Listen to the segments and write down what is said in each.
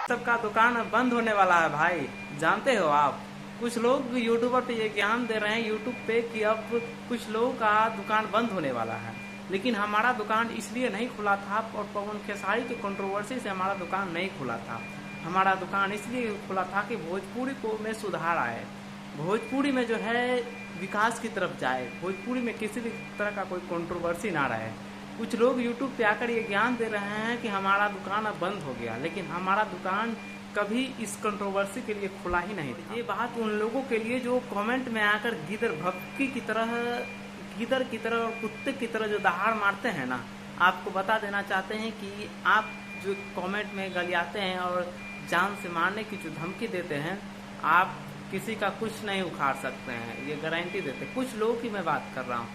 सबका दुकान अब बंद होने वाला है भाई, जानते हो आप। कुछ लोग यूट्यूबर पे ये ज्ञान दे रहे हैं यूट्यूब पे कि अब कुछ लोगों का दुकान बंद होने वाला है, लेकिन हमारा दुकान इसलिए नहीं खुला था और पवन खेसारी की कंट्रोवर्सी से हमारा दुकान नहीं खुला था। हमारा दुकान इसलिए खुला था कि भोजपुरी को में सुधार आए, भोजपुरी में जो है विकास की तरफ जाए, भोजपुरी में किसी भी तरह का कोई कंट्रोवर्सी ना रहे। कुछ लोग यूट्यूब पे आकर ये ज्ञान दे रहे हैं कि हमारा दुकान अब बंद हो गया, लेकिन हमारा दुकान कभी इस कंट्रोवर्सी के लिए खुला ही नहीं था। ये बात उन लोगों के लिए जो कमेंट में आकर गीदड़ की तरह और कुत्ते की तरह जो दहाड़ मारते हैं ना, आपको बता देना चाहते हैं कि आप जो कमेंट में गलियाते हैं और जान से मारने की जो धमकी देते हैं, आप किसी का कुछ नहीं उखाड़ सकते हैं, ये गारंटी देते। कुछ लोगों की मैं बात कर रहा हूँ,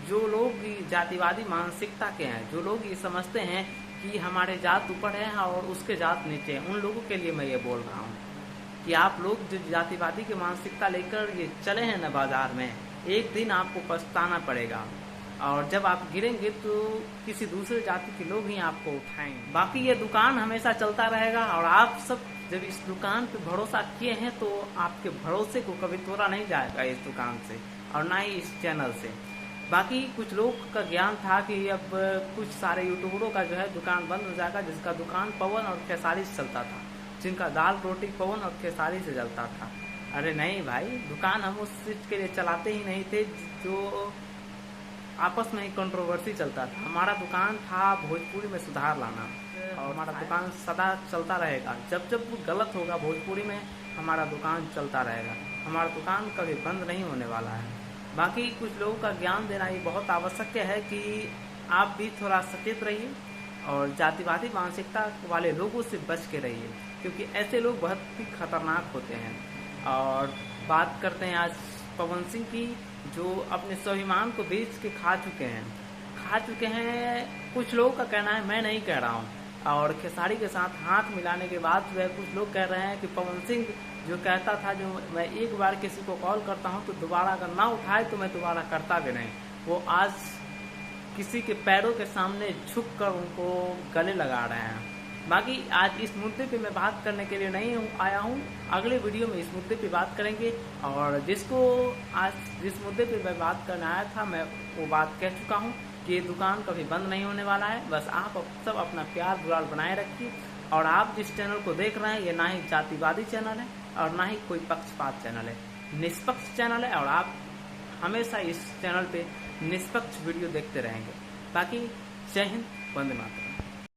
जो लोग जातिवादी मानसिकता के हैं, जो लोग ये समझते हैं कि हमारे जात ऊपर है और उसके जात नीचे है, उन लोगों के लिए मैं ये बोल रहा हूँ कि आप लोग जो जातिवादी की मानसिकता लेकर ये चले हैं ना बाजार में, एक दिन आपको पछताना पड़ेगा और जब आप गिरेंगे तो किसी दूसरे जाति के लोग ही आपको उठाएंगे। बाकी ये दुकान हमेशा चलता रहेगा और आप सब जब इस दुकान पे भरोसा किए हैं तो आपके भरोसे को कभी तोड़ा नहीं जाएगा इस दुकान से और ना ही इस चैनल से। बाकी कुछ लोग का ज्ञान था कि अब कुछ सारे यूट्यूबरों का जो है दुकान बंद हो जाएगा, जिसका दुकान पवन और खेसारी से चलता था, जिनका दाल रोटी पवन और खेसारी से चलता था। अरे नहीं भाई, दुकान हम उस चीज के लिए चलाते ही नहीं थे जो आपस में ही कंट्रोवर्सी चलता था। हमारा दुकान था भोजपुरी में सुधार लाना और हमारा दुकान सदा चलता रहेगा। जब जब गलत होगा भोजपुरी में, हमारा दुकान चलता रहेगा। हमारा दुकान कभी बंद नहीं होने वाला है। बाकी कुछ लोगों का ज्ञान देना ये बहुत आवश्यक है कि आप भी थोड़ा सचेत रहिए और जातिवादी मानसिकता वाले लोगों से बच के रहिए, क्योंकि ऐसे लोग बहुत ही खतरनाक होते हैं। और बात करते हैं आज पवन सिंह की, जो अपने स्वाभिमान को बेच के खा चुके हैं। कुछ लोगों का कहना है, मैं नहीं कह रहा हूँ, और खेसारी के साथ हाथ मिलाने के बाद जो है कुछ लोग कह रहे हैं कि पवन सिंह जो कहता था, जो मैं एक बार किसी को कॉल करता हूं तो दोबारा अगर ना उठाए तो मैं दोबारा करता भी नहीं, वो आज किसी के पैरों के सामने झुककर उनको गले लगा रहे हैं। बाकी आज इस मुद्दे पे मैं बात करने के लिए नहीं आया हूं, अगले वीडियो में इस मुद्दे पे बात करेंगे। और जिसको आज जिस मुद्दे पे मैं बात करने आया था, मैं वो बात कह चुका हूं कि ये दुकान कभी बंद नहीं होने वाला है। बस आप सब अपना प्यार दुलार बनाए रखिए। और आप जिस चैनल को देख रहे हैं, ये ना ही जातिवादी चैनल है और ना ही कोई पक्षपात चैनल है, निष्पक्ष चैनल है और आप हमेशा इस चैनल पे निष्पक्ष वीडियो देखते रहेंगे। बाकी जय हिंद, वंदे मातरम।